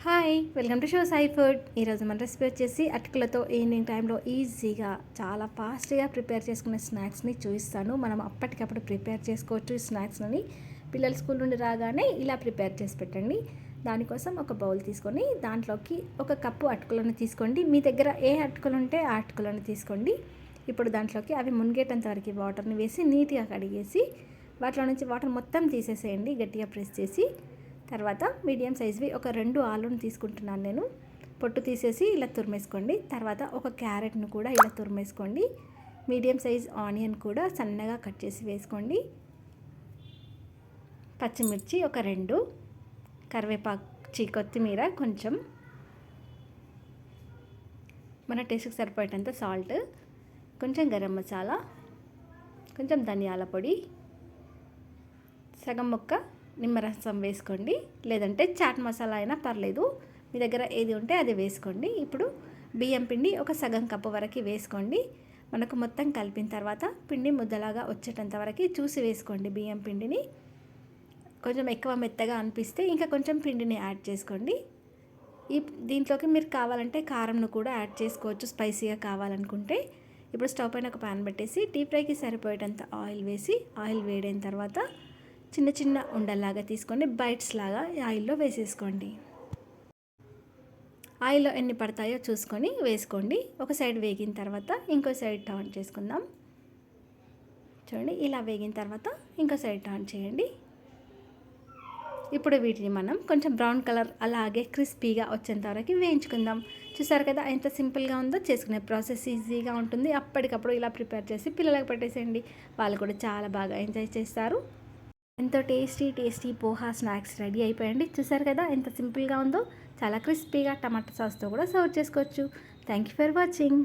Hi welcome to show Sai food. ఈరోజు మన recipe వచ్చేసి అటుకులతో ఈవినింగ్ టైంలో ఈజీగా చాలా ఫాస్ట్గా ప్రిపేర్ చేసుకునే స్నాక్స్ని చూపిస్తాను. మనం అప్పటికప్పుడు ప్రిపేర్ చేసుకోవచ్చు ఈ స్నాక్స్ని. పిల్లలు స్కూల్ నుండి రాగానే ఇలా ప్రిపేర్ చేసి పెట్టండి. దానికోసం ఒక బౌల్ తీసుకొని దాంట్లోకి ఒక కప్పు అటుకులను తీసుకోండి. మీ దగ్గర ఏ అటుకులు ఉంటే ఆ అటుకులను తీసుకోండి. ఇప్పుడు దాంట్లోకి అవి మునిగేటంత వరకు వాటర్ని వేసి నీట్గా కడిగేసి వాటిలో నుంచి వాటర్ మొత్తం తీసేసేయండి గట్టిగా ప్రెస్ చేసి. తర్వాత మీడియం సైజ్వి ఒక 2 ఆలుని తీసుకుంటున్నాను నేను. పొట్టు తీసేసి ఇలా తురిమేసుకోండి. తర్వాత ఒక క్యారెట్ను కూడా ఇలా తురిమేసుకోండి. మీడియం సైజ్ ఆనియన్ కూడా సన్నగా కట్ చేసి వేసుకోండి. పచ్చిమిర్చి ఒక 2, కరివేపాకు కొత్తిమీర కొంచెం, మన టేస్ట్కి సరిపోయేటంత సాల్ట్, కొంచెం గరం మసాలా, కొంచెం ధనియాల పొడి, సగం ముక్క నిమ్మరసం వేసుకోండి. లేదంటే చాట్ మసాలా అయినా పర్లేదు, మీ దగ్గర ఏది ఉంటే అది వేసుకోండి. ఇప్పుడు బియ్యం పిండి ఒక సగం కప్పు వరకు వేసుకోండి. మనకు మొత్తం కలిపిన తర్వాత పిండి ముద్దలాగా వచ్చేటంత వరకు చూసి వేసుకోండి. బియ్యం పిండిని కొంచెం ఎక్కువ మెత్తగా అనిపిస్తే ఇంకా కొంచెం పిండిని యాడ్ చేసుకోండి. దీంట్లోకి మీరు కావాలంటే కారంను కూడా యాడ్ చేసుకోవచ్చు స్పైసీగా కావాలనుకుంటే. ఇప్పుడు స్టవ్ పైన ఒక ప్యాన్ పెట్టేసి డీప్ ఫ్రైకి సరిపోయేటంత ఆయిల్ వేసి, ఆయిల్ వేడైన తర్వాత చిన్న చిన్న ఉండల్లాగా తీసుకొని బైట్స్ లాగా ఆయిల్లో వేసేసుకోండి. ఆయిల్లో ఎన్ని పడతాయో చూసుకొని వేసుకోండి. ఒక సైడ్ వేగిన తర్వాత ఇంకో సైడ్ టర్న్ చేసుకుందాం. చూడండి, ఇలా వేగిన తర్వాత ఇంకో సైడ్ టర్న్ చేయండి. ఇప్పుడు వీటిని మనం కొంచెం బ్రౌన్ కలర్ అలాగే క్రిస్పీగా వచ్చేంత వరకు వేయించుకుందాం. చూసారు కదా ఎంత సింపుల్గా ఉందో. చేసుకునే ప్రాసెస్ ఈజీగా ఉంటుంది. అప్పటికప్పుడు ఇలా ప్రిపేర్ చేసి పిల్లలకు పెట్టేసేయండి. వాళ్ళు కూడా చాలా బాగా ఎంజాయ్ చేస్తారు. ఎంతో టేస్టీ పోహా స్నాక్స్ రెడీ అయిపోయండి. చూసారు కదా ఎంత సింపుల్గా ఉందో. చాలా క్రిస్పీగా టమాటా సాస్తో కూడా సర్వ్ చేసుకోవచ్చు. Thank you for watching.